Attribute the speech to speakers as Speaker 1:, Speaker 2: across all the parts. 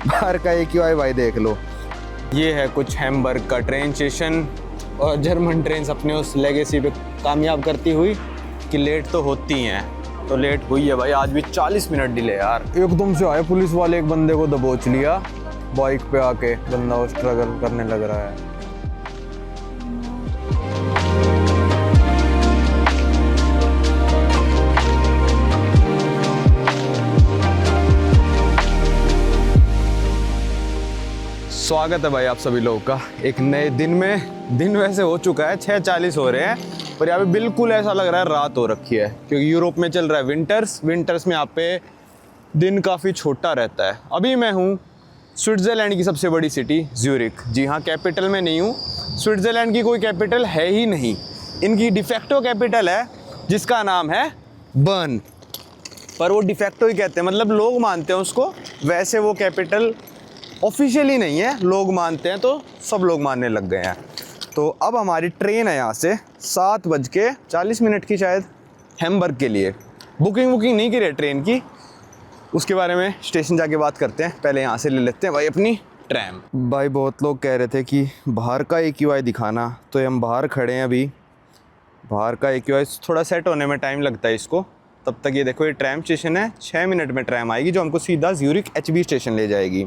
Speaker 1: बाहर का AQI भाई देख लो।
Speaker 2: ये है कुछ हैम्बर्ग का ट्रेन स्टेशन, और जर्मन ट्रेन अपने उस लेगेसी पे कामयाब करती हुई कि लेट तो होती हैं, तो लेट हुई है भाई आज भी 40 मिनट डिले यार। एकदम से आए पुलिस वाले, एक बंदे को दबोच लिया बाइक पे आके, बंदा वो स्ट्रगल करने लग रहा है। स्वागत है भाई आप सभी लोगों का एक नए दिन में। दिन वैसे हो चुका है 6:40 हो रहे हैं, पर यहाँ पे बिल्कुल ऐसा लग रहा है रात हो रखी है, क्योंकि यूरोप में चल रहा है विंटर्स में यहाँ पे दिन काफ़ी छोटा रहता है। अभी मैं हूँ स्विट्ज़रलैंड की सबसे बड़ी सिटी ज्यूरिख। जी हाँ, कैपिटल में नहीं हूँ। स्विट्ज़रलैंड की कोई कैपिटल है ही नहीं, इनकी डिफेक्टो कैपिटल है जिसका नाम है बर्न, पर वो डिफेक्टो ही कहते हैं, मतलब लोग मानते हैं उसको, वैसे वो कैपिटल ऑफिशियली नहीं है, लोग मानते हैं तो सब लोग मानने लग गए हैं। तो अब हमारी ट्रेन है यहाँ से 7:40 की शायद, हैम्बर्ग के लिए। बुकिंग नहीं की रही ट्रेन की, उसके बारे में स्टेशन जाके बात करते हैं। पहले यहाँ से ले लेते हैं भाई अपनी ट्रैम। भाई बहुत लोग कह रहे थे कि बाहर का AQI दिखाना, तो हम बाहर खड़े हैं अभी। बाहर का AQI थोड़ा सेट होने में टाइम लगता है इसको, तब तक ये देखो ये ट्रैम स्टेशन है, 6 मिनट में ट्रैम आएगी जो हमको सीधा ज्यूरिख HB स्टेशन ले जाएगी।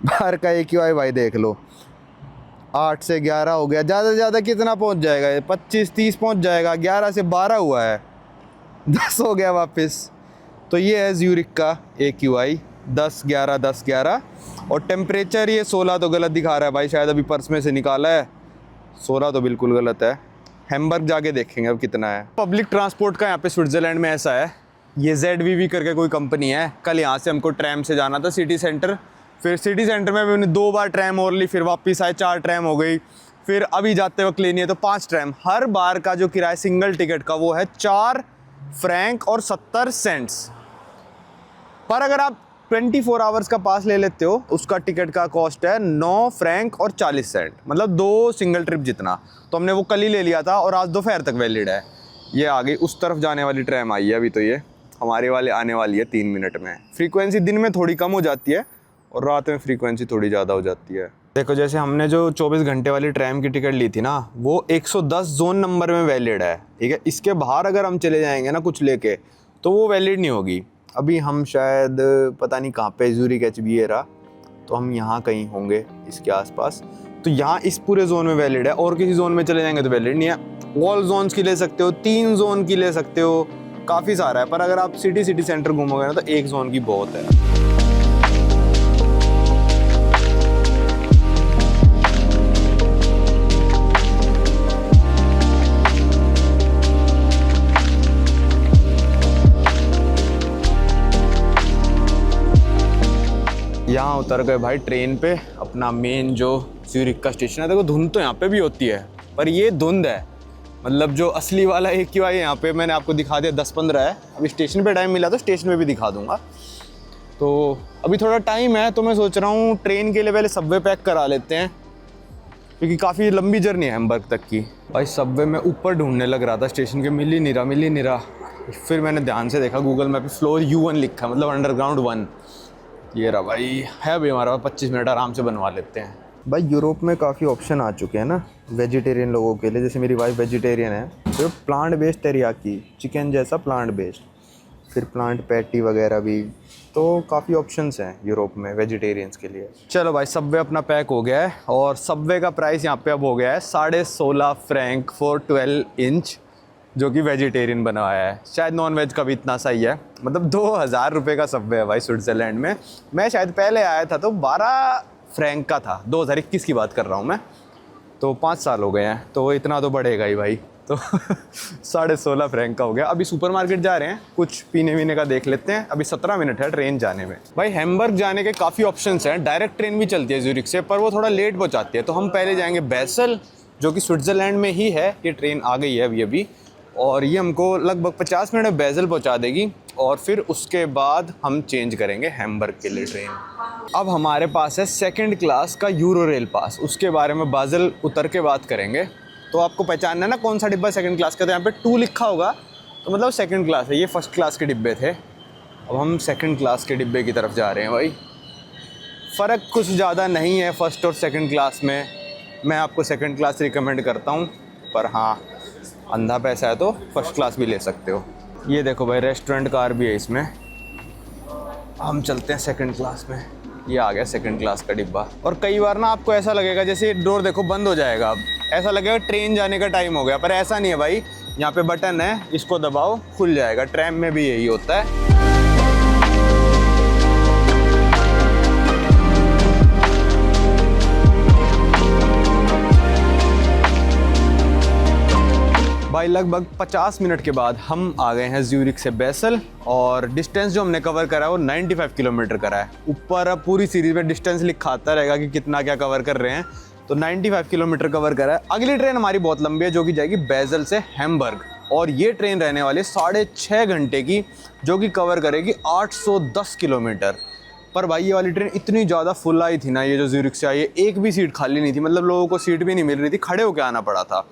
Speaker 2: बाहर का AQI भाई देख लो, 8 से 11 हो गया, ज़्यादा से ज़्यादा कितना पहुंच जाएगा, 25-30 पहुंच जाएगा। 11 से 12 हुआ है, 10 हो गया वापस। तो ये है ज्यूरिख का AQI 10-11 और टेम्परेचर ये 16 तो गलत दिखा रहा है भाई, शायद अभी पर्स में से निकाला है। 16 तो बिल्कुल गलत है। हैम्बर्ग जाके देखेंगे अब कितना है। पब्लिक ट्रांसपोर्ट का यहाँ पे स्विट्ज़रलैंड में ऐसा है, ये ZVV करके कोई कंपनी है। कल यहाँ से हमको ट्रैम से जाना था सिटी सेंटर, फिर सिटी सेंटर में मैंने 2 बार ट्रैम और ली, फिर वापस आए 4 ट्रैम हो गई, फिर अभी जाते वक्त लेनी है तो 5 ट्रैम। हर बार का जो किराया सिंगल टिकट का वो है 4 फ्रैंक और 70 सेंट्स। पर अगर आप 24 आवर्स का पास ले लेते हो, उसका टिकट का कॉस्ट है 9 फ्रैंक और 40 सेंट, मतलब 2 सिंगल ट्रिप जितना। तो हमने वो कल ही ले लिया था और आज दोपहर तक वैलिड है। ये आ गई उस तरफ जाने वाली ट्रैम आई है अभी, तो ये हमारे वाले आने वाली है 3 मिनट में। फ्रीक्वेंसी दिन में थोड़ी कम हो जाती है और रात में फ्रीक्वेंसी थोड़ी ज़्यादा हो जाती है। देखो जैसे हमने जो 24 घंटे वाली ट्रैम की टिकट ली थी ना, वो 110 जोन नंबर में वैलिड है, ठीक है। इसके बाहर अगर हम चले जाएंगे ना कुछ लेके, तो वो वैलिड नहीं होगी। अभी हम शायद पता नहीं कहाँ पे, ज्यूरिख HB है रहा, तो हम यहाँ कहीं होंगे इसके आसपास। तो यहाँ इस पूरे जोन में वैलिड है, और किसी जोन में चले जाएंगे तो वैलिड नहीं है। ऑल जोन्स की ले सकते हो, 3 जोन की ले सकते हो, काफ़ी सारा है। पर अगर आप सिटी सेंटर घूमोगे ना तो 1 जोन की बहुत है। यहाँ उतर गए भाई ट्रेन पे, अपना मेन जो ज्यूरिख का स्टेशन है। देखो धुंध तो यहाँ पे भी होती है, पर ये धुंध है, मतलब जो असली वाला AQI यहाँ पे मैंने आपको दिखा दिया 10-15 है। अभी स्टेशन पे टाइम मिला तो स्टेशन पे भी दिखा दूंगा। तो अभी थोड़ा टाइम है, तो मैं सोच रहा हूँ ट्रेन के लिए पहले सबवे पैक करा लेते हैं, क्योंकि काफ़ी लंबी जर्नी है हैम्बर्ग तक की। भाई सबवे में ऊपर ढूंढने लग रहा था स्टेशन के, मिल ही नहीं रहा। फिर मैंने ध्यान से देखा गूगल मैप पे, फ्लोर U1 लिखा, मतलब अंडरग्राउंड 1। ये रहा भाई, है भाई हमारा 25 मिनट आराम से बनवा लेते हैं। भाई यूरोप में काफ़ी ऑप्शन आ चुके हैं ना वेजिटेरियन लोगों के लिए। जैसे मेरी वाइफ वेजिटेरियन है, तो प्लांट बेस्ड टेरियाकी चिकन जैसा प्लांट बेस्ड, फिर प्लांट पैटी वगैरह भी। तो काफ़ी ऑप्शंस हैं यूरोप में वेजिटेरियंस के लिए। चलो भाई सबवे अपना पैक हो गया है, और सबवे का प्राइस यहाँ पे अब हो गया है 16.5 फ्रैंक फॉर 12 इंच, जो कि वेजिटेरियन बनवाया है। शायद नॉन वेज का भी इतना सही है, मतलब 2000 रुपये का सबवे है भाई स्विट्ज़रलैंड में। मैं शायद पहले आया था तो 12 फ्रैंक का था, 2021 की बात कर रहा हूँ मैं, तो 5 साल हो गए हैं, तो इतना तो बढ़ेगा ही भाई। तो 16.5 फ्रैंक का हो गया। अभी सुपरमार्केट जा रहे हैं, कुछ पीने वीने का देख लेते हैं। अभी 17 मिनट है ट्रेन जाने में। भाई हैम्बर्ग जाने के काफ़ी ऑप्शंस हैं, डायरेक्ट ट्रेन भी चलती है ज्यूरिख से, पर वो थोड़ा लेट पहुँचाती है। तो हम पहले जाएंगे बेसल, जो कि स्विट्ज़रलैंड में ही है। ये ट्रेन आ गई है अभी, और ये हमको लगभग 50 मिनट में बेसल पहुंचा देगी, और फिर उसके बाद हम चेंज करेंगे हैम्बर्ग के लिए ट्रेन। अब हमारे पास है 2nd क्लास का यूरो रेल पास, उसके बारे में बाज़ल उतर के बात करेंगे। तो आपको पहचानना है ना कौन सा डिब्बा 2nd क्लास का, तो यहाँ पे 2 लिखा होगा, तो मतलब 2nd क्लास है। ये 1st क्लास के डिब्बे थे, अब हम 2nd क्लास के डिब्बे की तरफ जा रहे हैं भाई। फ़र्क कुछ ज़्यादा नहीं है फर्स्ट और सेकंड क्लास में। मैं आपको सेकंड क्लास रिकमेंड करता हूँ, पर हाँ अंधा पैसा है तो फर्स्ट क्लास भी ले सकते हो। ये देखो भाई रेस्टोरेंट कार भी है इसमें। हम चलते हैं सेकंड क्लास में। ये आ गया सेकंड क्लास का डिब्बा। और कई बार ना आपको ऐसा लगेगा जैसे डोर देखो बंद हो जाएगा, अब ऐसा लगेगा ट्रेन जाने का टाइम हो गया, पर ऐसा नहीं है भाई। यहाँ पे बटन है, इसको दबाओ खुल जाएगा। ट्रैम में भी यही होता है। भाई लगभग 50 मिनट के बाद हम आ गए हैं ज्यूरिख से बेसल, और डिस्टेंस जो हमने कवर करा है वो 95 किलोमीटर करा है। ऊपर अब पूरी सीरीज में डिस्टेंस लिखा आता रहेगा कि कितना क्या कवर कर रहे हैं, तो 95 किलोमीटर कवर करा है। अगली ट्रेन हमारी बहुत लंबी है जो कि जाएगी बेसल से हैम्बर्ग, और ये ट्रेन रहने वाली 6.5 घंटे की, जो कि कवर करेगी 810 किलोमीटर। पर भाई ये वाली ट्रेन इतनी ज़्यादा फुल आई थी ना, ये जो ज्यूरिख से आई है, एक भी सीट खाली नहीं थी, मतलब लोगों को सीट भी नहीं मिल रही थी, खड़े होकर आना पड़ा था।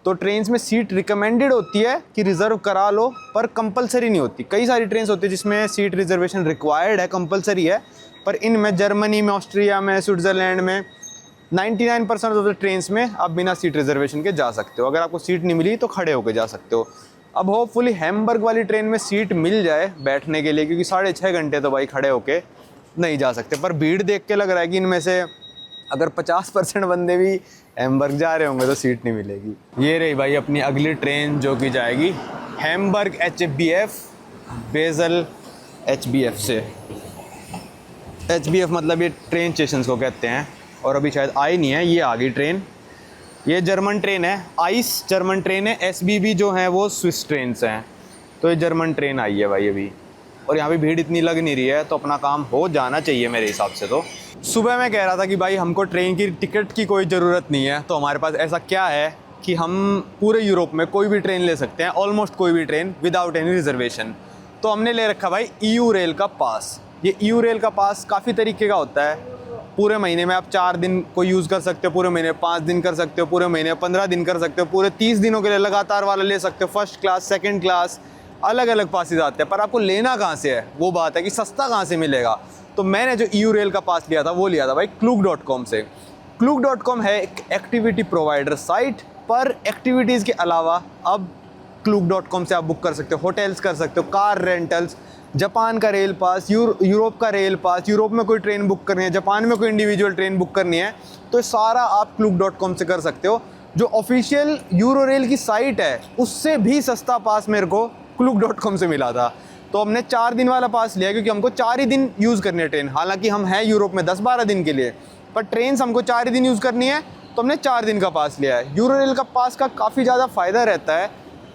Speaker 2: तो ट्रेन्स में सीट रिकमेंडेड होती है कि रिज़र्व करा लो, पर कंपलसरी नहीं होती। कई सारी ट्रेन्स होती है जिसमें सीट रिजर्वेशन रिक्वायर्ड है, कंपलसरी है, पर इनमें जर्मनी में, ऑस्ट्रिया में, स्विट्ज़रलैंड में 99% ऑफ द ट्रेन्स में आप बिना सीट रिजर्वेशन के जा सकते हो। अगर आपको सीट नहीं मिली तो खड़े होकर जा सकते हो। अब होपफुली हैम्बर्ग वाली ट्रेन में सीट मिल जाए बैठने के लिए, क्योंकि 6.5 घंटे तो भाई खड़े होके नहीं जा सकते। पर भीड़ देख के लग रहा है कि इनमें से अगर 50% बंदे भी हैम्बर्ग जा रहे होंगे तो सीट नहीं मिलेगी। ये रही भाई अपनी अगली ट्रेन जो कि जाएगी हैम्बर्ग HBF, बेसल HBF से। HBF मतलब ये ट्रेन स्टेशन को कहते हैं, और अभी शायद आई नहीं है, ये आ गई ट्रेन। ये जर्मन ट्रेन है, आइस जर्मन ट्रेन है। SBB जो है वो स्विस ट्रेन से हैं। तो ये जर्मन ट्रेन आई है भाई अभी, और यहाँ भी भीड़ इतनी लग नहीं रही है, तो अपना काम हो जाना चाहिए मेरे हिसाब से। तो सुबह मैं कह रहा था कि भाई हमको ट्रेन की टिकट की कोई ज़रूरत नहीं है, तो हमारे पास ऐसा क्या है कि हम पूरे यूरोप में कोई भी ट्रेन ले सकते हैं, ऑलमोस्ट कोई भी ट्रेन विदाउट एनी रिजर्वेशन। तो हमने ले रखा भाई EU रेल का पास। ये EU रेल का पास काफ़ी तरीके का होता है। पूरे महीने में आप 4 दिन को यूज़ कर सकते हो, पूरे महीने 5 दिन कर सकते हो, पूरे महीने 15 दिन कर सकते हो, पूरे 30 दिनों के लिए लगातार वाला ले सकते हो। फर्स्ट क्लास, सेकंड क्लास, अलग अलग पासेस आते हैं। पर आपको लेना कहाँ से है, वो बात है कि सस्ता कहाँ से मिलेगा। तो मैंने जो EU रेल का पास लिया था वो लिया था भाई Klook.com से। Klook.com है एक एक्टिविटी प्रोवाइडर साइट, पर एक्टिविटीज़ के अलावा अब Klook.com से आप बुक कर सकते हो, होटल्स कर सकते हो, कार रेंटल्स, जापान का रेल पास, यूरोप का रेल पास, यूरोप में कोई ट्रेन बुक करनी है, जापान में कोई इंडिविजुअल ट्रेन बुक करनी है, तो सारा आप Klook.com से कर सकते हो। जो ऑफिशियल यूरो रेल की साइट है उससे भी सस्ता पास मेरे को Klook.com से मिला था। तो हमने 4 दिन वाला पास लिया, क्योंकि हमको 4 ही दिन यूज़ करनी है ट्रेन। हालांकि हम हैं यूरोप में 10-12 दिन के लिए, पर ट्रेन हमको 4 ही दिन यूज़ करनी है, तो हमने 4 दिन का पास लिया है। यूरो रेल का पास का काफ़ी ज़्यादा फ़ायदा रहता है,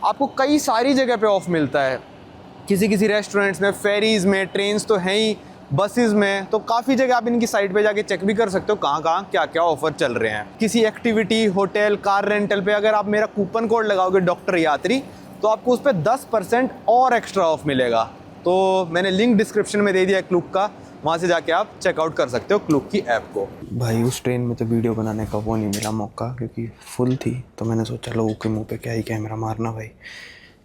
Speaker 2: आपको कई सारी जगह पे ऑफ मिलता है। किसी किसी रेस्टोरेंट्स में, फेरीज़ में, ट्रेन्स तो हैं ही, बसेस में, तो काफ़ी जगह आप इनकी साइट पे जाके चेक भी कर सकते हो कहाँ कहाँ क्या क्या ऑफर चल रहे हैं। किसी एक्टिविटी, होटल, कार रेंटल पे अगर आप मेरा कूपन कोड लगाओगे डॉक्टर यात्री, तो आपको उस पर 10% और एक्स्ट्रा ऑफ मिलेगा। तो मैंने लिंक डिस्क्रिप्शन में दे दिया Klook का, वहाँ से जाके आप चेकआउट कर सकते हो Klook की ऐप को। भाई उस ट्रेन में तो वीडियो बनाने का वो नहीं मिला मौका, क्योंकि फुल थी, तो मैंने सोचा लोगों के मुंह पे क्या ही कैमरा मारना भाई।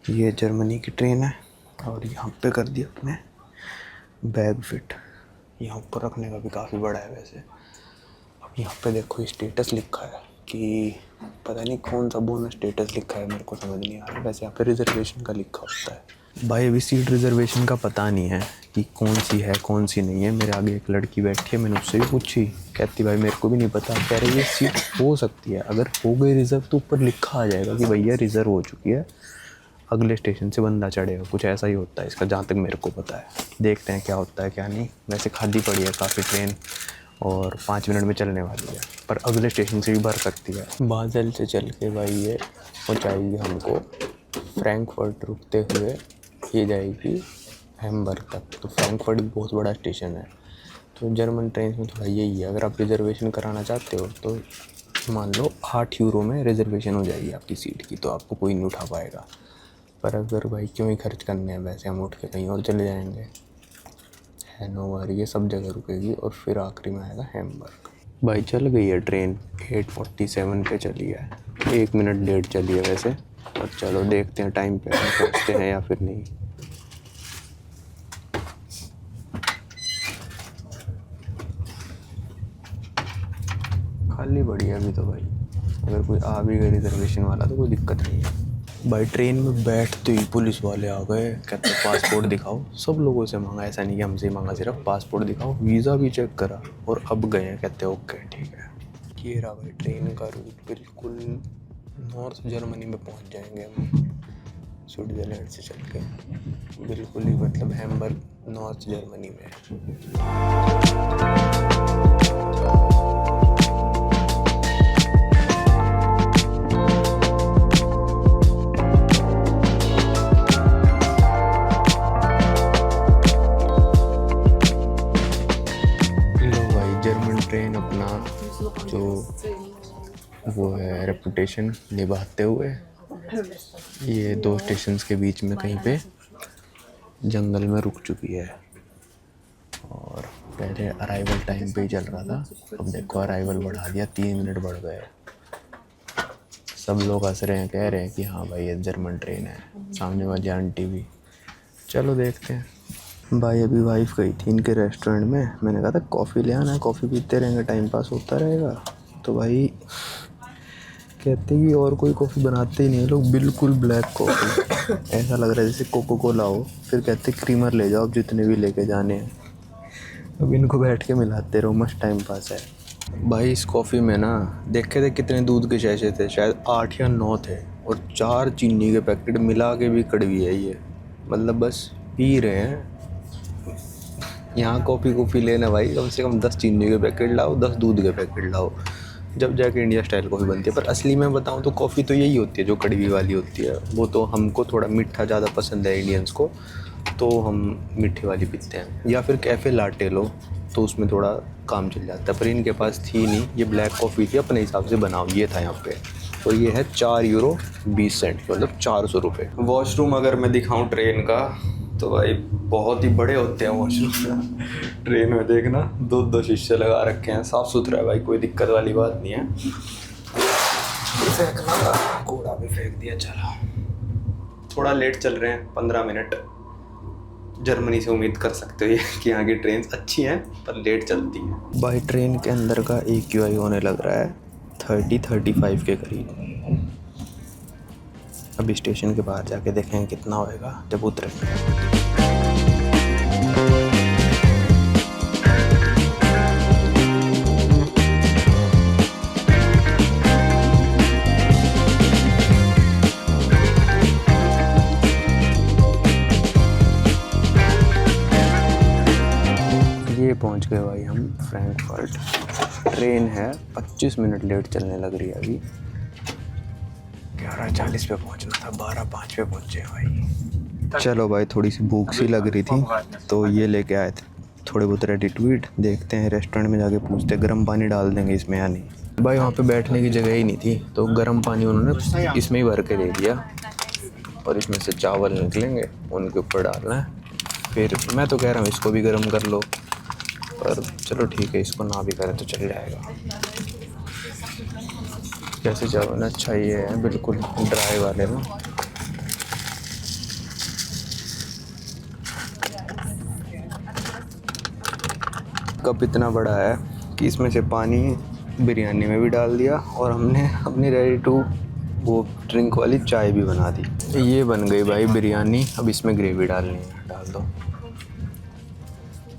Speaker 2: ये जर्मनी की ट्रेन है, और यहाँ पे कर दिया अपने बैग फिट। यहाँ ऊपर रखने का भी काफ़ी बड़ा है वैसे। अब यहाँ पे देखो स्टेटस लिखा है कि पता नहीं कौन सा बोनस स्टेटस लिखा है, मेरे को समझ नहीं आ रहा। वैसे यहाँ पे रिजर्वेशन का लिखा होता है भाई। अभी सीट रिजर्वेशन का पता नहीं है कि कौन सी है कौन सी नहीं है। मेरे आगे एक लड़की बैठी है, मैंने उससे भी पूछी, कहती भाई मेरे को भी नहीं पता। कह रही ये सीट हो सकती है, अगर हो गई रिज़र्व तो ऊपर लिखा आ जाएगा कि भैया रिज़र्व हो चुकी है, अगले स्टेशन से बंदा चढ़ेगा। कुछ ऐसा ही होता है इसका, जहाँ तक मेरे को पता है। देखते हैं क्या होता है क्या नहीं। वैसे खाली पड़ी है काफ़ी ट्रेन, और 5 मिनट में चलने वाली है, पर अगले स्टेशन से भी भर सकती है। बाज़ल से चल के भाई ये पहुँचाएगी हमको फ्रैंकफर्ट, रुकते हुए ये जाएगी हैम्बर्ग तक। तो फ्रैंकफर्ट भी बहुत बड़ा स्टेशन है। तो जर्मन ट्रेन में थोड़ा यही है, अगर आप रिजर्वेशन कराना चाहते हो तो मान लो 8 यूरो में रिजर्वेशन हो जाएगी आपकी सीट की, तो आपको कोई नहीं उठा पाएगा। पर अगर भाई क्यों ही खर्च करने हैं, वैसे हम उठ के कहीं और चले जाएंगे। हैनोवर, ये सब जगह रुकेगी, और फिर आखिरी में आएगा हैम्बर्ग। भाई चल गई है ट्रेन, 8:47 पे चली है, 1 मिनट लेट चली है वैसे। और चलो देखते हैं टाइम पे हम पहुँचते हैं या फिर नहीं। खाली पड़ी है अभी तो भाई, अगर कोई आ भी गए रिजर्वेशन वाला तो कोई दिक्कत नहीं है भाई। ट्रेन में बैठते ही पुलिस वाले आ गए, कहते पासपोर्ट दिखाओ। सब लोगों से मांगा, ऐसा नहीं कि हमसे ही मांगा, सिर्फ पासपोर्ट दिखाओ। वीज़ा भी चेक करा और अब गए हैं, कहते ओके ठीक है। ये रहा भाई ट्रेन का रूट, बिल्कुल नॉर्थ जर्मनी में पहुंच जाएंगे हम स्विट्ज़रलैंड से चल के, बिल्कुल ही मतलब हैम्बर्ग नॉर्थ जर्मनी में। जर्मन ट्रेन अपना जो वो है रेपुटेशन निभाते हुए ये 2 स्टेशंस के बीच में कहीं पे जंगल में रुक चुकी है। और पहले अराइवल टाइम पे ही चल रहा था, अब देखो अराइवल बढ़ा दिया, 3 मिनट बढ़ गए। सब लोग हंस रहे हैं, कह रहे हैं कि हाँ भाई ये जर्मन ट्रेन है। सामने वाली आंटी भी। चलो देखते हैं भाई। अभी वाइफ गई थी इनके रेस्टोरेंट में, मैंने कहा था कॉफ़ी ले आना, कॉफ़ी पीते रहेंगे, टाइम पास होता रहेगा। तो भाई कहते कि और कोई कॉफ़ी बनाते ही नहीं है लोग, बिल्कुल ब्लैक कॉफ़ी। ऐसा लग रहा है जैसे कोको कोला हो। फिर कहते क्रीमर ले जाओ, अब जितने भी लेके जाने हैं। अब इनको बैठ के मिलाते रहो, मस्त टाइम पास है भाई। इस कॉफ़ी में ना देखे थे कितने दूध के शैशे थे, शायद 8 या 9 थे, और 4 चीनी के पैकेट मिला के भी कड़वी है ये। मतलब बस पी रहे हैं। यहाँ कॉफ़ी लेना भाई, कम से कम 10 चीनी के पैकेट लाओ, 10 दूध के पैकेट लाओ, जब जाके इंडिया स्टाइल कॉफ़ी बनती है। पर असली में बताऊँ तो कॉफ़ी तो यही होती है जो कड़वी वाली होती है। वो तो हमको थोड़ा मीठा ज़्यादा पसंद है इंडियंस को, तो हम मीठे वाली पीते हैं। या फिर कैफ़े लाटे लो तो उसमें थोड़ा काम चल जाता है, पर इनके पास थी नहीं। ये ब्लैक कॉफ़ी थी, अपने हिसाब से बनाओ, ये था यहाँ पे। और ये है 4 यूरो 20 सेंट, मतलब 400 रुपये। वॉशरूम अगर मैं दिखाऊँ ट्रेन का तो भाई बहुत ही बड़े होते हैं वॉशरूम। ट्रेन में देखना 2 शीशे लगा रखे हैं, साफ़ सुथरा है भाई, कोई दिक्कत वाली बात नहीं है। फेंकना कूड़ा भी फेंक दिया। चलो थोड़ा लेट चल रहे हैं, 15 मिनट। जर्मनी से उम्मीद कर सकते हो कि यहाँ की ट्रेन अच्छी हैं पर लेट चलती हैं भाई। ट्रेन के अंदर का AQI होने लग रहा है 30-35 के करीब। अभी स्टेशन के बाहर जाके देखेंगे कितना होएगा जब उतरेंगे। ये पहुंच गए भाई हम फ्रैंकफर्ट। ट्रेन है 25 मिनट लेट चलने लग रही है। अभी 11:40 पे पहुंचना था, 12:05 पे पहुंचे भाई। चलो भाई थोड़ी सी भूख सी लग रही थी तो ये लेके आए थे थोड़े बहुत रेडी टू ईट। देखते हैं रेस्टोरेंट में जाके पूछते गर्म पानी डाल देंगे इसमें या नहीं। भाई वहाँ पे बैठने की जगह ही नहीं थी तो गर्म पानी उन्होंने इसमें ही भर के दे दिया, और इसमें से चावल निकलेंगे, उनके ऊपर डालना है। फिर मैं तो कह रहा हूँ इसको भी गर्म कर लो, पर चलो ठीक है, इसको ना भी करें तो चल जाएगा। कैसे चावल ना, अच्छा ये है बिल्कुल ड्राई वाले ना। कप इतना बड़ा है कि इसमें से पानी बिरयानी में भी डाल दिया, और हमने अपनी रेडी टू वो ड्रिंक वाली चाय भी बना दी। ये बन गई भाई बिरयानी। अब इसमें ग्रेवी डालनी है, डाल दो,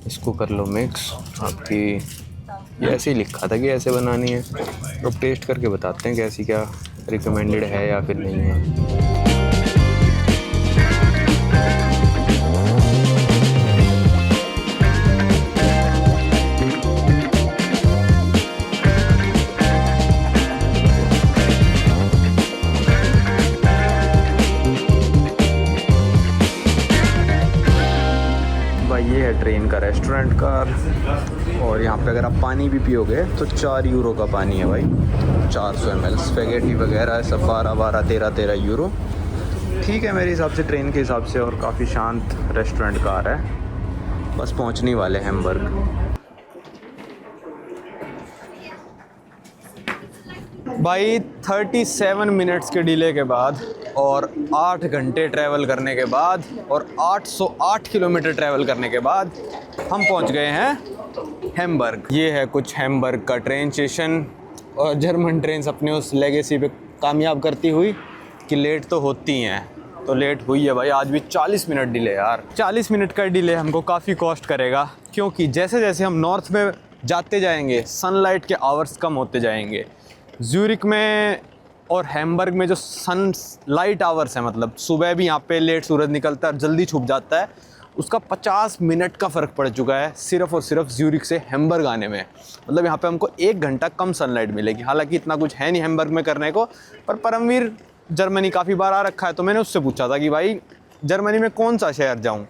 Speaker 2: इसको कर लो मिक्स। आपकी ये ऐसे ही लिखा था कि ऐसे बनानी है, तो टेस्ट करके बताते हैं कैसी, क्या रिकमेंडेड है या फिर नहीं है। भाई ये है ट्रेन का रेस्टोरेंट का, और यहाँ पे अगर आप पानी भी पियोगे तो 4 यूरो का पानी है भाई, 400 ml। स्पेगेटी वगैरह सब 12-13 यूरो। ठीक है मेरे हिसाब से ट्रेन के हिसाब से, और काफ़ी शांत रेस्टोरेंट का आ रहा है। बस पहुँचने वाले हैम्बर्ग। भाई 37 मिनट्स के डिले के बाद और 8 घंटे ट्रैवल करने के बाद और 808 किलोमीटर ट्रैवल करने के बाद हम पहुंच गए हैं हैम्बर्ग। ये है कुछ हैम्बर्ग का ट्रेन स्टेशन। और जर्मन ट्रेन्स अपने उस लेगेसी पे कामयाब करती हुई कि लेट तो होती हैं, तो लेट हुई है भाई। आज भी 40 मिनट डिले यार। 40 मिनट का डिले हमको काफ़ी कॉस्ट करेगा, क्योंकि जैसे जैसे हम नॉर्थ में जाते जाएंगे सनलाइट के आवर्स कम होते जाएंगे। ज्यूरिक में और हैम्बर्ग में जो सन लाइट आवर्स हैं, मतलब सुबह भी यहाँ पे लेट सूरज निकलता है और जल्दी छुप जाता है, उसका 50 मिनट का फ़र्क पड़ चुका है सिर्फ़ और सिर्फ ज्यूरिक से हैम्बर्ग आने में। मतलब यहाँ पे हमको 1 घंटा कम सनलाइट मिलेगी। हालांकि इतना कुछ है नहीं हैम्बर्ग में करने को, पर परमवीर जर्मनी काफ़ी बार आ रखा है, तो मैंने उससे पूछा था कि भाई जर्मनी में कौन सा शहर जाऊँ।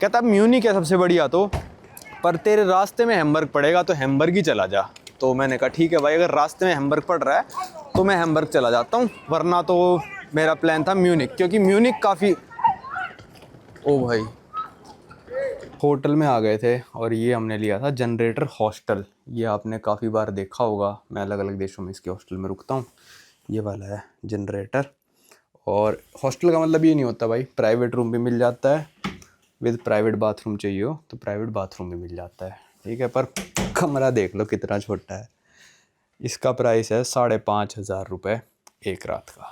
Speaker 2: कहता म्यूनिक है सबसे बढ़िया, तो पर तेरे रास्ते में हैम्बर्ग पड़ेगा तो हैम्बर्ग ही चला जा। तो मैंने कहा ठीक है भाई, अगर रास्ते में हैम्बर्ग पड़ रहा है तो मैं हैम्बर्ग चला जाता हूँ, वरना तो मेरा प्लान था म्यूनिक, क्योंकि म्यूनिक काफ़ी। ओ भाई, होटल में आ गए थे और ये हमने लिया था जनरेटर हॉस्टल। ये आपने काफ़ी बार देखा होगा, मैं अलग अलग देशों में इसके हॉस्टल में रुकता हूँ। ये वाला है जनरेटर। और हॉस्टल का मतलब ये नहीं होता भाई, प्राइवेट रूम भी मिल जाता है, विद प्राइवेट बाथरूम चाहिए हो तो प्राइवेट बाथरूम भी मिल जाता है, ठीक है। पर कमरा देख लो कितना छोटा है। इसका प्राइस है 5,500 रुपये एक रात का।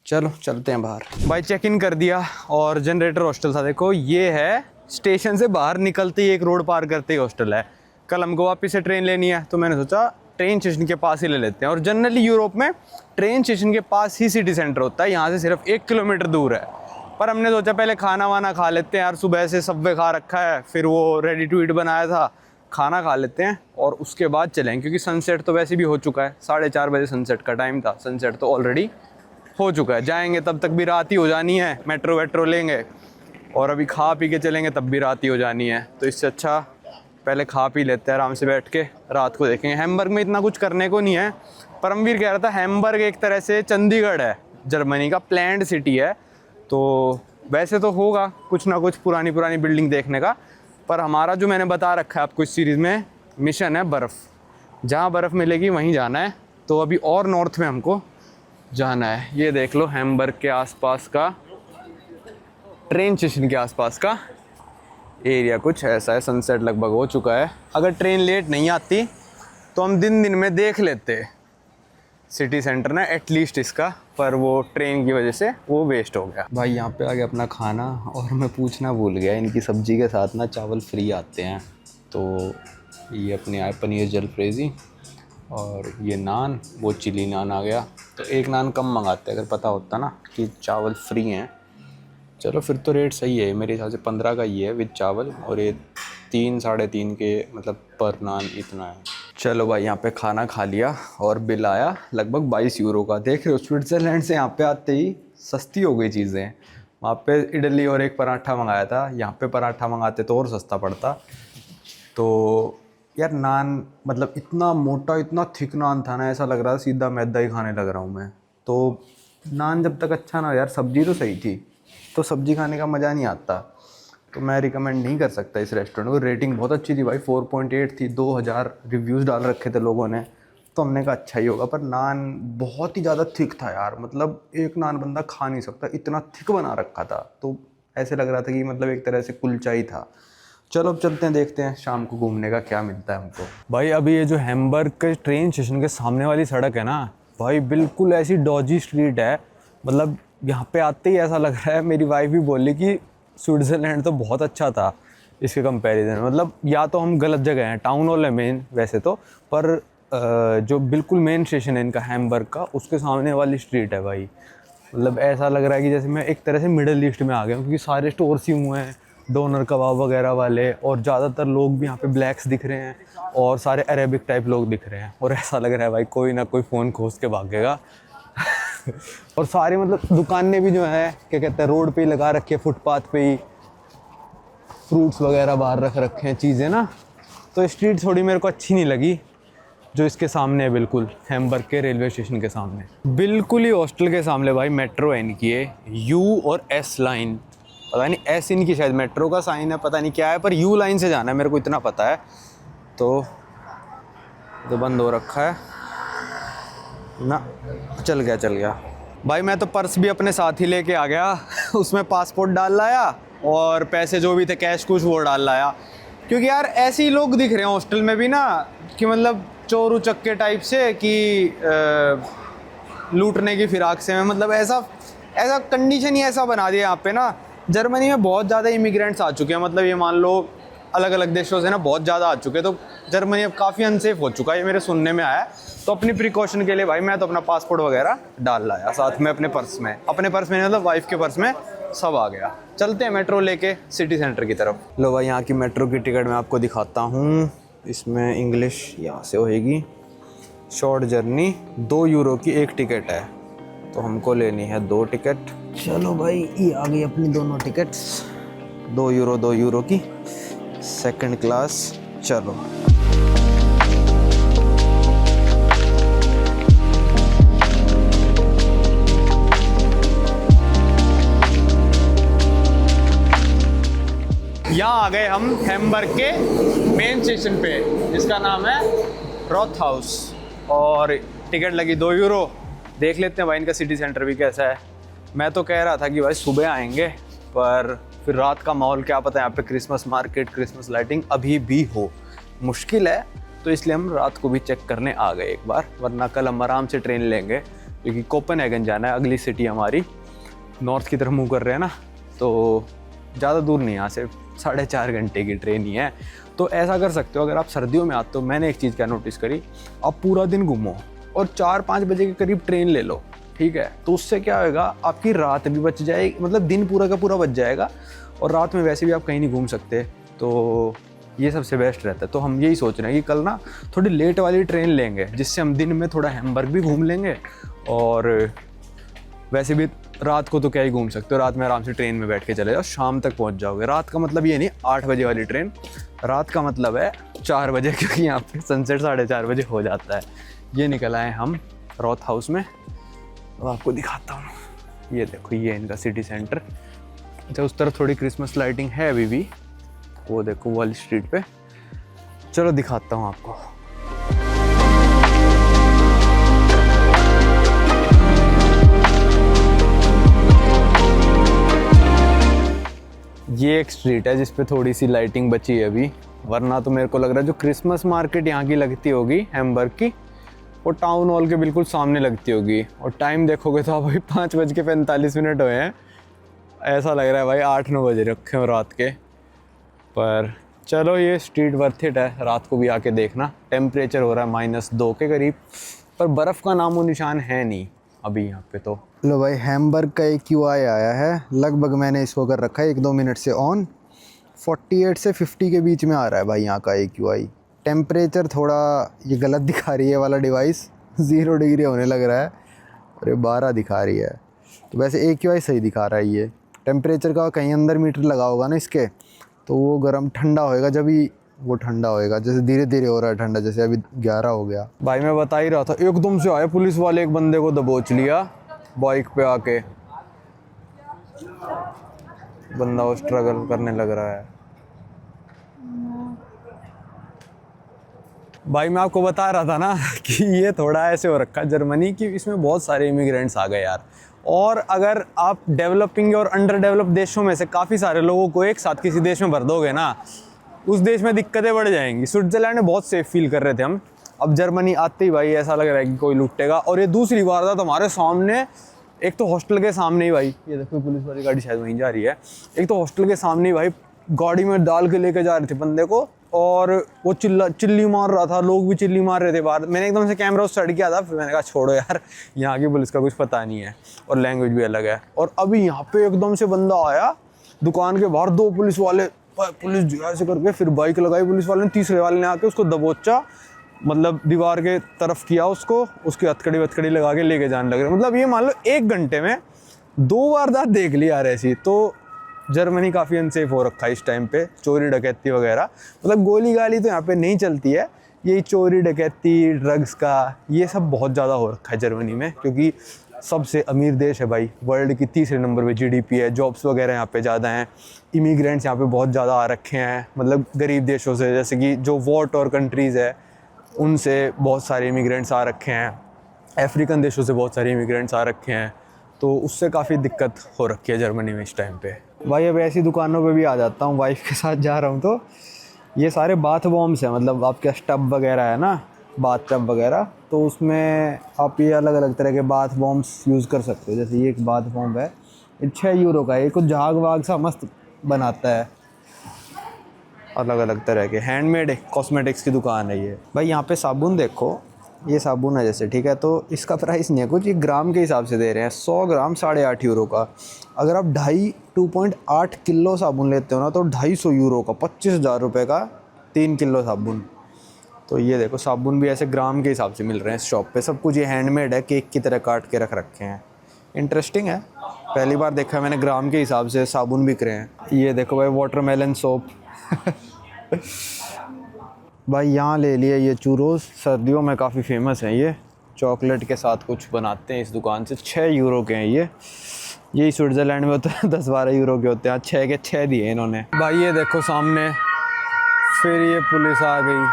Speaker 2: चलो चलते हैं बाहर। भाई चेक इन कर दिया और जनरेटर हॉस्टल था। देखो ये है, स्टेशन से बाहर निकलते ही एक रोड पार करते ही हॉस्टल है। कल हमको वापस से ट्रेन लेनी है, तो मैंने सोचा ट्रेन स्टेशन के पास ही ले लेते हैं। और जनरली यूरोप में ट्रेन स्टेशन के पास ही सिटी सेंटर होता है, यहाँ से सिर्फ 1 किलोमीटर दूर है। पर हमने सोचा पहले खाना वाना खा लेते हैं यार, सुबह से सबवे खा रखा है, फिर वो रेडी टू ईट बनाया था, खाना खा लेते हैं और उसके बाद चलें, क्योंकि सनसेट तो वैसे भी हो चुका है। 4:30 बजे सनसेट का टाइम था, सनसेट तो ऑलरेडी हो चुका है। जाएंगे तब तक भी रात ही हो जानी है, मेट्रो वेट्रो लेंगे और अभी खा पी के चलेंगे तब भी रात ही हो जानी है। तो इससे अच्छा पहले खा पी लेते हैं, आराम से बैठ के रात को देखेंगे। हैम्बर्ग में इतना कुछ करने को नहीं है। परमवीर कह रहा था हैम्बर्ग एक तरह से चंडीगढ़ है, जर्मनी का प्लैंड सिटी है, तो वैसे तो होगा कुछ ना कुछ पुरानी पुरानी बिल्डिंग देखने का। पर हमारा जो मैंने बता रखा है आपको इस सीरीज़ में मिशन है बर्फ़, जहाँ बर्फ़ मिलेगी वहीं जाना है। तो अभी और नॉर्थ में हमको जाना है। ये देख लो हैम्बर्ग के आसपास का, ट्रेन स्टेशन के आसपास का एरिया कुछ ऐसा है। सनसेट लगभग हो चुका है। अगर ट्रेन लेट नहीं आती तो हम दिन दिन में देख लेते सिटी सेंटर ना एटलीस्ट इसका, पर वो ट्रेन की वजह से वो वेस्ट हो गया। भाई यहाँ पे आ गया अपना खाना, और मैं पूछना भूल गया, इनकी सब्ज़ी के साथ ना चावल फ्री आते हैं। तो ये अपने आए पनीर जलफ्रेज़ी और ये नान, वो चिली नान आ गया। तो एक नान कम मंगाते अगर पता होता ना कि चावल फ्री हैं। चलो फिर तो रेट सही है, मेरे हिसाब से 15 का ही है विद चावल, और ये 3 साढ़े 3 के मतलब पर नान इतना है। चलो भाई यहाँ पे खाना खा लिया और बिल आया लगभग 22 यूरो का। देख रहे हो स्विट्ज़रलैंड से यहाँ पे आते ही सस्ती हो गई चीज़ें। वहाँ पे इडली और एक पराठा मंगाया था, यहाँ पे पराठा मंगाते तो और सस्ता पड़ता। तो यार नान मतलब इतना मोटा इतना थिक नान था ना, ऐसा लग रहा था सीधा मैदा ही खाने लग रहा हूँ मैं। तो नान जब तक अच्छा ना हो यार, सब्ज़ी तो सही थी, तो सब्ज़ी खाने का मज़ा नहीं आता। तो मैं रिकमेंड नहीं कर सकता इस रेस्टोरेंट को। रेटिंग बहुत अच्छी थी भाई, 4.8 थी, 2000 रिव्यूज़ डाल रखे थे लोगों ने, तो हमने कहा अच्छा ही होगा। पर नान बहुत ही ज़्यादा थिक था यार, मतलब एक नान बंदा खा नहीं सकता, इतना थिक बना रखा था। तो ऐसे लग रहा था कि मतलब एक तरह से कुलचा ही था। चलो अब चलते हैं, देखते हैं शाम को घूमने का क्या मिलता है हमको। भाई अभी ये जो हैम्बर्ग के ट्रेन स्टेशन के सामने वाली सड़क है ना भाई, बिल्कुल ऐसी डॉजी स्ट्रीट है। मतलब यहाँ पे आते ही ऐसा लग रहा है, मेरी वाइफ भी बोली कि स्विट्ज़रलैंड तो बहुत अच्छा था इसके कंपैरिजन। मतलब या तो हम गलत जगह हैं, टाउन हॉल है मेन वैसे तो, पर जो बिल्कुल मेन स्टेशन है इनका हैम्बर्ग का, उसके सामने वाली स्ट्रीट है भाई। मतलब ऐसा लग रहा है कि जैसे मैं एक तरह से मिडल ईस्ट में आ गया हूँ, क्योंकि सारे स्टोर्स ही हुए हैं डोनर कबाब वगैरह वाले, और ज़्यादातर लोग भी यहाँ पे ब्लैक्स दिख रहे हैं और सारे अरेबिक टाइप लोग दिख रहे हैं। और ऐसा लग रहा है भाई कोई ना कोई फ़ोन खोज के भागेगा। और सारी मतलब दुकानें भी जो है क्या कहते हैं रोड पे ही लगा रखी है, फुटपाथ पे ही फ्रूट्स वगैरह बाहर रख रखे हैं चीज़ें ना। तो स्ट्रीट थोड़ी मेरे को अच्छी नहीं लगी जो इसके सामने है, बिल्कुल हैम्बर्ग के रेलवे स्टेशन के सामने, बिल्कुल ही हॉस्टल के सामने भाई मेट्रो है इनकी है, यू और एस लाइन। पता नहीं एस इनकी शायद मेट्रो का साइन है, पता नहीं क्या है, पर यू लाइन से जाना है मेरे को इतना पता है। तो बंद हो रखा है ना, चल गया भाई। मैं तो पर्स भी अपने साथ ही लेके आ गया, उसमें पासपोर्ट डाल लाया और पैसे जो भी थे कैश कुछ वो डाल लाया। क्योंकि यार ऐसे ही लोग दिख रहे हैं हॉस्टल में भी ना, कि मतलब चोरू चक्के टाइप से कि लूटने की फिराक से, मैं मतलब ऐसा ऐसा कंडीशन ही ऐसा बना दिया यहाँ पे ना। जर्मनी में बहुत ज़्यादा इमिग्रेंट्स आ चुके हैं, मतलब ये मान लो अलग अलग देशों से ना बहुत ज़्यादा आ चुके हैं, तो जर्मनी अब काफ़ी अनसेफ हो चुका है, ये मेरे सुनने में आया। तो अपनी प्रिकॉशन के लिए भाई मैं तो अपना पासपोर्ट वगैरह डाल लाया साथ में अपने पर्स में, मतलब वाइफ के पर्स में सब आ गया। चलते हैं मेट्रो लेके सिटी सेंटर की तरफ। लो भाई यहाँ की मेट्रो की टिकट मैं आपको दिखाता हूँ। इसमें इंग्लिश यहाँ से होएगी। शॉर्ट जर्नी 2 यूरो की एक टिकट है, तो हमको लेनी है 2 टिकट। चलो भाई ये आ गई अपनी दोनों टिकट्स, 2 यूरो की सेकंड क्लास। चलो यहाँ आ गए हम हैम्बर्ग के मेन स्टेशन पे, जिसका नाम है रॉथ हाउस, और टिकट लगी 2 यूरो। देख लेते हैं भाई इनका सिटी सेंटर भी कैसा है। मैं तो कह रहा था कि भाई सुबह आएंगे, पर फिर रात का माहौल क्या पता, यहाँ पे क्रिसमस मार्केट, क्रिसमस लाइटिंग अभी भी हो, मुश्किल है। तो इसलिए हम रात को भी चेक करने आ गए एक बार, वरना कल हम आराम से ट्रेन लेंगे, क्योंकि कोपेनहेगन जाना है, अगली सिटी हमारी। नॉर्थ की तरफ मूव कर रहे हैं ना, तो ज़्यादा दूर नहीं, यहाँ से 4.5 घंटे की ट्रेन ही है। तो ऐसा कर सकते हो, अगर आप सर्दियों में आते हो, मैंने एक चीज़ क्या नोटिस करी, आप पूरा दिन घूमो और 4-5 बजे के करीब ट्रेन ले लो, ठीक है। तो उससे क्या होगा, आपकी रात भी बच जाएगी, मतलब दिन पूरा का पूरा बच जाएगा, और रात में वैसे भी आप कहीं नहीं घूम सकते, तो ये सबसे बेस्ट रहता है। तो हम यही सोच रहे हैं कि कल ना थोड़ी लेट वाली ट्रेन लेंगे, जिससे हम दिन में थोड़ा हैम्बर्ग भी घूम लेंगे, और वैसे भी रात को तो क्या ही घूम सकते हो, रात में आराम से ट्रेन में बैठ के चले जाओ, शाम तक पहुंच जाओगे। रात का मतलब ये नहीं 8 बजे वाली ट्रेन, रात का मतलब है 4 बजे, क्योंकि यहाँ पे सनसेट 4:30 बजे हो जाता है। ये निकल आए हम रॉथ हाउस में, अब आपको दिखाता हूँ। ये देखो, ये इनका सिटी सेंटर। अच्छा, उस तरफ थोड़ी क्रिसमस लाइटिंग है अभी भी, वो देखो वॉल स्ट्रीट पे। चलो दिखाता हूँ आपको। ये एक स्ट्रीट है जिस पे थोड़ी सी लाइटिंग बची है अभी, वरना तो मेरे को लग रहा है जो क्रिसमस मार्केट यहाँ की लगती होगी हैम्बर्ग की, वो टाउन हॉल के बिल्कुल सामने लगती होगी। और टाइम देखोगे तो अभी 5:45 हुए हैं, ऐसा लग रहा है भाई 8-9 बजे रखे हो रात के। पर चलो, ये स्ट्रीट वर्थ इट है रात को भी आके देखना। टेम्परेचर हो रहा है -2 के करीब, पर बर्फ़ का नामो निशान है नहीं अभी यहाँ पे। तो
Speaker 1: लो भाई, हैम्बर्ग का एक QI आया है, लगभग मैंने इसको कर रखा है 1-2 मिनट से ऑन। 48 से 50 के बीच में आ रहा है भाई यहाँ का AQI। टेम्परेचर थोड़ा ये गलत दिखा रही है वाला डिवाइस, 0 डिग्री होने लग रहा है, और ये 12 दिखा रही है। तो वैसे AQI सही दिखा रहा है। ये टेम्परेचर का कहीं अंदर मीटर लगा होगा ना इसके, तो वो गर्म ठंडा होएगा, जब ही वो ठंडा होएगा। जैसे धीरे धीरे हो रहा है ठंडा, जैसे अभी 11 हो गया।
Speaker 2: भाई मैं बता ही रहा था, एकदम से आए पुलिस वाले, एक बंदे को दबोच लिया बाइक पे आके, बंदा वो स्ट्रगल करने लग रहा है। भाई मैं आपको बता रहा था ना कि ये थोड़ा ऐसे हो रखा है जर्मनी की, इसमें बहुत सारे इमिग्रेंट्स आ गए यार। और अगर आप डेवलपिंग और अंडर डेवलप देशों में से काफ़ी सारे लोगों को एक साथ किसी देश में भर दोगे ना, उस देश में दिक्कतें बढ़ जाएंगी। स्विट्ज़रलैंड में बहुत सेफ फील कर रहे थे हम, अब जर्मनी आते ही भाई ऐसा लग रहा है कि कोई लूटेगा। और ये दूसरी वारदात हमारे सामने, एक तो हॉस्टल के सामने ही भाई, ये देखो पुलिस वाली गाड़ी शायद वहीं जा रही है, एक तो हॉस्टल के सामने ही भाई गाड़ी में डाल के लेके जा रहे थे बंदे को, और वो चिल्ली मार रहा था, लोग भी चिल्ली मार रहे थे बाहर। मैंने एकदम से कैमरा उस साइड किया था, फिर मैंने कहा छोड़ो यार, यहाँ की पुलिस का कुछ पता नहीं है, और लैंग्वेज भी अलग है। और अभी यहाँ पे एकदम से बंदा आया दुकान के बाहर, 2 पुलिस वाले, पुलिस ऐसे करके फिर बाइक लगाई पुलिस वाले ने, तीसरे वाले ने आके उसको दबोचा, मतलब दीवार के तरफ किया उसको, उसकी हथकड़ी वथकड़ी लगा के लेके जाने लग रहे। मतलब ये मान लो 1 घंटे में 2 वारदात देख ली यार ऐसी। तो जर्मनी काफ़ी अनसेफ हो रखा है इस टाइम पे, चोरी डकैती वगैरह, मतलब गोली गाली तो यहाँ पे नहीं चलती है, यही चोरी डकैती, ड्रग्स का, ये सब बहुत ज़्यादा हो रखा है जर्मनी में, क्योंकि सबसे अमीर देश है भाई, वर्ल्ड की 3रे नंबर पे GDP है, जॉब्स वगैरह यहाँ पे ज़्यादा हैं, इमिग्रेंट्स यहाँ पे बहुत ज़्यादा आ रखे हैं, मतलब गरीब देशों से, जैसे कि जो वॉट और कंट्रीज़ है उनसे बहुत सारे इमिग्रेंट्स आ रखे हैं, अफ्रीकन देशों से बहुत सारे इमिग्रेंट्स आ रखे हैं, तो उससे काफ़ी दिक्कत हो रखी है जर्मनी में इस टाइम पे। भाई अब ऐसी दुकानों पे भी आ जाता हूँ, वाइफ के साथ जा रहा हूँ, तो ये सारे बाथ बॉम्ब्स हैं, मतलब आपके स्टब वगैरह है ना,
Speaker 1: बाथ टब वगैरह, तो उसमें आप ये अलग अलग तरह के बाथ बॉम्ब्स यूज़ कर सकते हो। जैसे ये एक बाथ बॉम्ब है, ये 6 यूरो का है, ये कुछ झाग वाग सा मस्त बनाता है। अलग अलग तरह के हैंडमेड कॉस्मेटिक्स की दुकान है ये। भाई यहाँ पे साबुन देखो, ये साबुन है जैसे, ठीक है, तो इसका प्राइस नहीं है कुछ, ये ग्राम के हिसाब से दे रहे हैं। 100 ग्राम 8.5 यूरो का। अगर आप 2.8 किलो साबुन लेते हो ना, तो 250 यूरो का, 25,000 रुपये का 3 किलो साबुन। तो ये देखो साबुन भी ऐसे ग्राम के हिसाब से मिल रहे हैं इस शॉप पे। सब कुछ ये हैंडमेड है, केक की तरह काट के रख रखे हैं। इंटरेस्टिंग है, पहली बार देखा मैंने ग्राम के हिसाब से साबुन बिक रहे हैं। ये देखो भाई वाटरमेलन सोप भाई यहाँ ले लिए ये चूरोस, सर्दियों में काफ़ी फेमस हैं ये, चॉकलेट के साथ कुछ बनाते हैं इस दुकान से। 6 यूरो के हैं ये, यही स्विट्ज़रलैंड में होता है 10-12 यूरो के होते हैं। 6 के 6 दिए इन्होंने। भाई ये देखो सामने फिर ये पुलिस आ गई,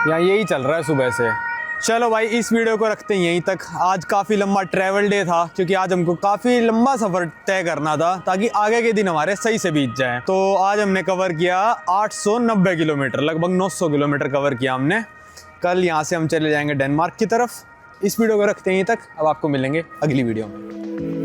Speaker 1: यहाँ यही चल रहा है सुबह से। चलो भाई इस वीडियो को रखते हैं यहीं तक। आज काफ़ी लंबा ट्रैवल डे था, क्योंकि आज हमको काफ़ी लंबा सफ़र तय करना था ताकि आगे के दिन हमारे सही से बीत जाएं। तो आज हमने कवर किया 890 किलोमीटर, लगभग 900 किलोमीटर कवर किया हमने। कल यहाँ से हम चले जाएंगे डेनमार्क की तरफ। इस वीडियो को रखते हैं यहीं तक, अब आपको मिलेंगे अगली वीडियो में।